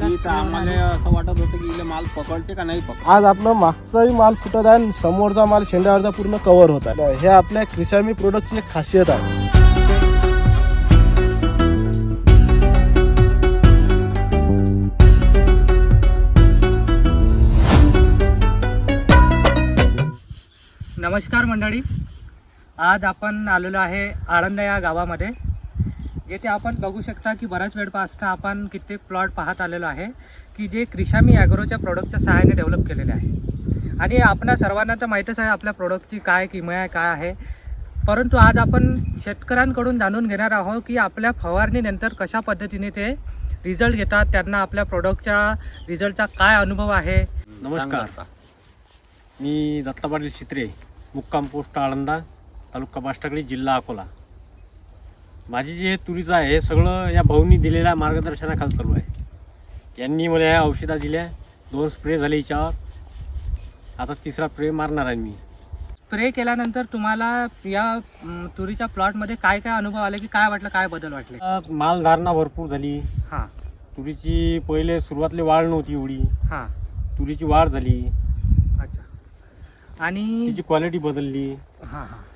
की तर आम्हाला असं वाटत होतं की इले माल पकडते का नाही पकड. आज आपलं मागचाही माल फुटत आहे आणि समोरचा माल शेंड्यावरचा पूर्ण कव्हर होत आहे. हे आपल्या क्रिशामी प्रोडक्टची एक खासियत आहे. नमस्कार मंडळी, आज आपण आलेलो आहे आळंद या गावामध्ये, जेथे आपण बघू शकता की बराच वेळपासून आपण कित्येक प्लॉट पाहत आलेलो आहे की जे क्रिशामी ॲग्रोच्या प्रोडक्टच्या सहाय्याने डेव्हलप केलेले आहे. आणि आपल्या सर्वांना तर माहीतच आहे आपल्या प्रोडक्टची काय किंमत आहे काय आहे, परंतु आज आपण शेतकऱ्यांकडून जाणून घेणार आहोत की आपल्या फवारणीनंतर कशा पद्धतीने ते रिझल्ट घेतात, त्यांना आपल्या प्रोडक्टच्या रिझल्टचा काय अनुभव आहे. नमस्कार, मी दत्ता पाटील चित्रे, मुक्काम पोस्ट आळंदा, तालुका बाष्टागळी, जिल्हा अकोला. माझी जे तुरीचं आहे हे सगळं या भाऊनी दिलेल्या मार्गदर्शनाखाली चालू आहे. यांनी मला या औषधा दिल्या, 2 स्प्रे झाले हिच्यावर, आता 3रा स्प्रे मारणार आहे मी. स्प्रे केल्यानंतर तुम्हाला या तुरीच्या प्लॉटमध्ये काय काय अनुभव आले की काय वाटलं, काय बदल वाटले? मालधारणा भरपूर झाली. हां तुरीची पहिले सुरुवातली वाढ नव्हती एवढी, हां तुरीची वाढ झाली, अच्छा. आणि तिची क्वालिटी बदलली. हां हां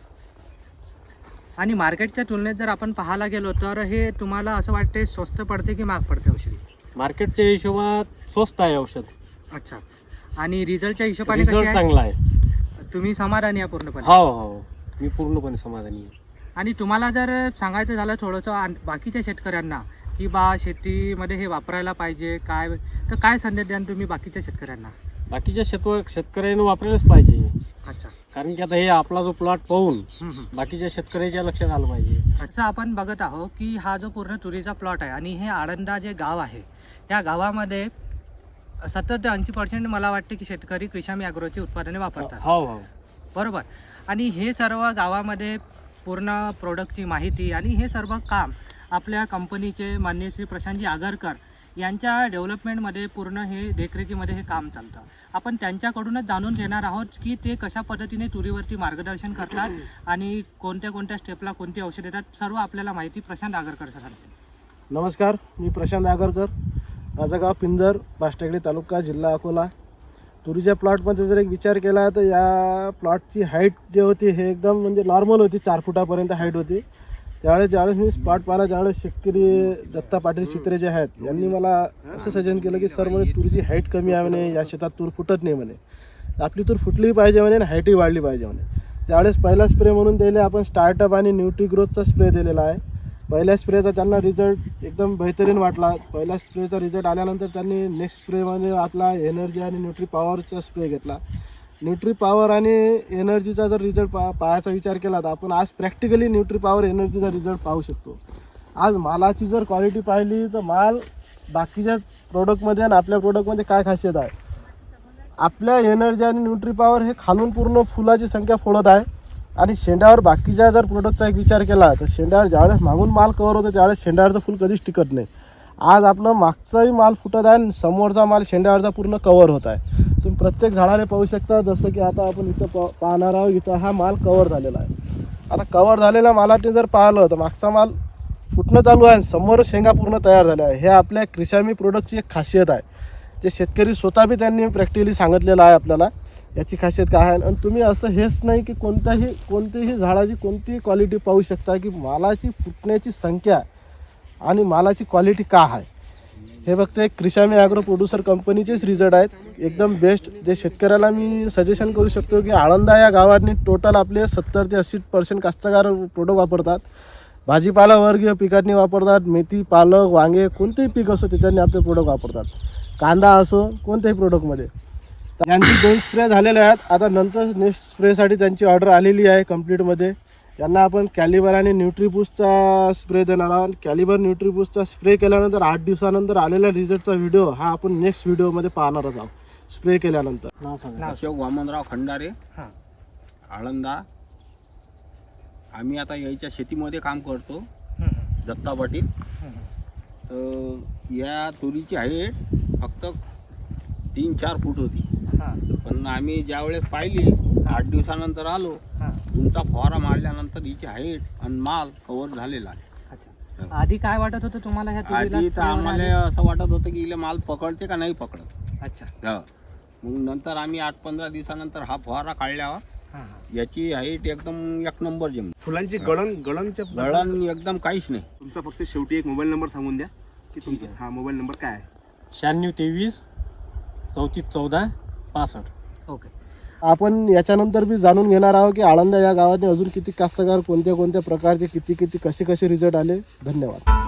आणि मार्केटच्या तुलनेत जर आपण पाहायला गेलो तर हे तुम्हाला असं वाटते स्वस्त पडते की महाग पडते औषधी? मार्केटच्या हिशोबात स्वस्त आहे औषध. अच्छा. आणि रिझल्टच्या हिशोबाने कशी रिझल्ट आहे? चांगला आहे. तुम्ही समाधानी आहे पूर्णपणे? हो हो, मी पूर्णपणे समाधानी आहे. आणि तुम्हाला जर सांगायचं झालं थोडंसं बाकीच्या शेतकऱ्यांना की बा शेतीमध्ये हे वापरायला पाहिजे काय, तर काय संदेश द्याल तुम्ही बाकीच्या शेतकऱ्यांना? बाकीच्या शेतकऱ्यांनी वापरायलाच पाहिजे. अच्छा. कारण की आता हे आपला जो प्लॉट पाहून बाकीच्या शेतकऱ्याच्या लक्षात आलं पाहिजे. असं आपण बघत आहोत की हा जो पूर्ण तुरीचा प्लॉट आहे आणि हे आळंदा जे गाव आहे, या गावामध्ये 70 ते 80% मला वाटते की शेतकरी क्रिशामी ॲग्रोची उत्पादने वापरतात. हो हो, बरोबर. आणि हे सर्व गावामध्ये पूर्ण प्रोडक्टची माहिती आणि हे सर्व काम आपल्या कंपनीचे माननीय श्री प्रशांतजी आगरकर यांच्या डेव्हलपमेंटमध्ये पूर्ण हे देखरेखीमध्ये हे काम चालतं. आपण त्यांच्याकडूनच जाणून घेणार आहोत की ते कशा पद्धतीने तुरीवरती मार्गदर्शन करतात आणि कोणत्या कोणत्या स्टेपला कोणती औषध देतात, सर्व आपल्याला माहिती प्रशांत आगरकर सांगतील. नमस्कार, मी प्रशांत आगरकर. माझं गाव पिंजर, बाष्टागळी तालुका, जिल्हा अकोला. तुरीच्या प्लॉटमध्ये जर एक विचार केला तर या प्लॉटची हाईट जी होती हे एकदम म्हणजे नॉर्मल होती, 4 फुटापर्यंत हाईट होती. ज्यावेळेस मी स्पॉट पाहिला, ज्यावेळेस शेतकरी दत्ता पाटील चित्रे जे आहेत यांनी मला असं सजेशन केलं की सर म्हणे तुरीची हाईट कमी आहे म्हणे, या शेतात तूर फुटत नाही म्हणे, आपली तूर फुटली पाहिजे म्हणे आणि हाईटही वाढली पाहिजे म्हणे. त्यावेळेस पहिला स्प्रे म्हणून दिले आपण स्टार्टअप आणि न्यूट्री ग्रोथचा स्प्रे दिलेला आहे. पहिल्या स्प्रेचा त्यांना रिझल्ट एकदम बेहतरीन वाटला. पहिल्या स्प्रेचा रिझल्ट आल्यानंतर त्यांनी नेक्स्ट स्प्रेमध्ये आपला एनर्जी आणि न्यूट्री पॉवरचा स्प्रे घेतला. न्यूट्री पॉवर आणि एनर्जीचा जर रिझल्ट पाहायचा विचार केला तर आपण आज प्रॅक्टिकली न्यूट्री पॉवर एनर्जीचा रिझल्ट पाहू शकतो. आज मालाची जर क्वालिटी पाहिली तर माल बाकीच्या प्रोडक्टमध्ये आणि आपल्या प्रोडक्टमध्ये काय खासियत आहे, आपल्या एनर्जी आणि न्यूट्री पॉवर हे खालून पूर्ण फुलाची संख्या फोडत आहे आणि शेंड्यावर बाकीच्या जर प्रोडक्टचा एक विचार केला तर शेंड्यावर ज्यावेळेस मागून माल कवर होतं त्यावेळेस शेंड्यावरचं फुल कधीच टिकत नाही. आज आपलं मागचाही माल फुटत आहे आणि समोरचा माल शेंड्यावरचा पूर्ण कवर होत आहे. तुम्ही प्रत्येक झाडाला पाहू शकता, जसं की आता आपण इथं पाहणार आहोत, इथं हा माल कवर झालेला आहे. आता कवर झालेल्या मालाने जर पाहिलं तर मागचा माल फुटणं चालू आहे, समोर शेंगा पूर्ण तयार झाल्या आहे. हे आपल्या क्रिशामी प्रोडक्टची एक खासियत आहे, जे शेतकरी स्वतः बी त्यांनी प्रॅक्टिकली सांगितलेलं आहे आपल्याला याची खासियत काय आहे. आणि तुम्ही असं हेच नाही की कोणत्याही झाडाची कोणतीही क्वालिटी पाहू शकता की मालाची फुटण्याची संख्या आणि मालाची क्वालिटी का आहे. हे फक्त एक क्रिशामी ॲग्रो प्रोड्युसर कंपनीचेच रिझल्ट आहेत, एकदम बेस्ट. जे शेतकऱ्याला मी सजेशन करू शकतो की आळंदा या गावांनी टोटल आपले 70 ते 80% कास्तकार प्रोडक्ट वापरतात. भाजीपाला वर्गीय पिकांनी वापरतात, मेथी, पालक, वांगे, कोणतेही पीक असो त्याच्यानी आपले प्रोडक्ट वापरतात. कांदा असो कोणत्याही प्रोडक्टमध्ये. यांची 2 स्प्रे झालेले आहेत. आता नंतर नेक्स्ट स्प्रेसाठी त्यांची ऑर्डर आलेली आहे कंप्लीटमध्ये. यांना आपण कॅलिबर आणि न्यूट्रीबूस्टचा स्प्रे देणार आहोत. कॅलिबर न्यूट्रीबूस्टचा स्प्रे केल्यानंतर 8 दिवसानंतर आलेल्या रिझल्टचा व्हिडिओ हा आपण नेक्स्ट व्हिडिओमध्ये पाहणारच आहोत स्प्रे केल्यानंतर. अशोक वामनराव खंडारे, हां. आळंदा. आम्ही आता याच्या शेतीमध्ये काम करतो, दत्ता पाटील. तर या तुरीची हाईट फक्त 3-4 फूट होती, पण आम्ही ज्यावेळेस पाहिली 8 दिवसानंतर आलो, तुमचा फवारा मारल्यानंतर हिची हाईट आणि माल कवर झालेला आहे. अच्छा. आधी काय वाटत होतं तुम्हाला ह्या तुरीला आधी तर फुलं आम्हाला आले? असं वाटत होतं की इले माल पकडते का नाही पकडत. अच्छा. हो. मग नंतर आम्ही 8-15 दिवसानंतर हा फवारा काढल्यावर हां हां. याची हाईट एकदम एक नंबर जमली. फुलांची गळणच्या गळण एकदम काहीच नाही. तुमचा फक्त शेवटी एक मोबाईल नंबर सांगून द्या की तुमचा हा मोबाईल नंबर काय आहे. 9623 3414 65. ओके. आपण याच्यानंतर बी जाणून घेणार आहोत की आळंदा या गावाने अजून किती कास्तकार कोणत्या कोणत्या प्रकारचे किती कसे रिझल्ट आले. धन्यवाद.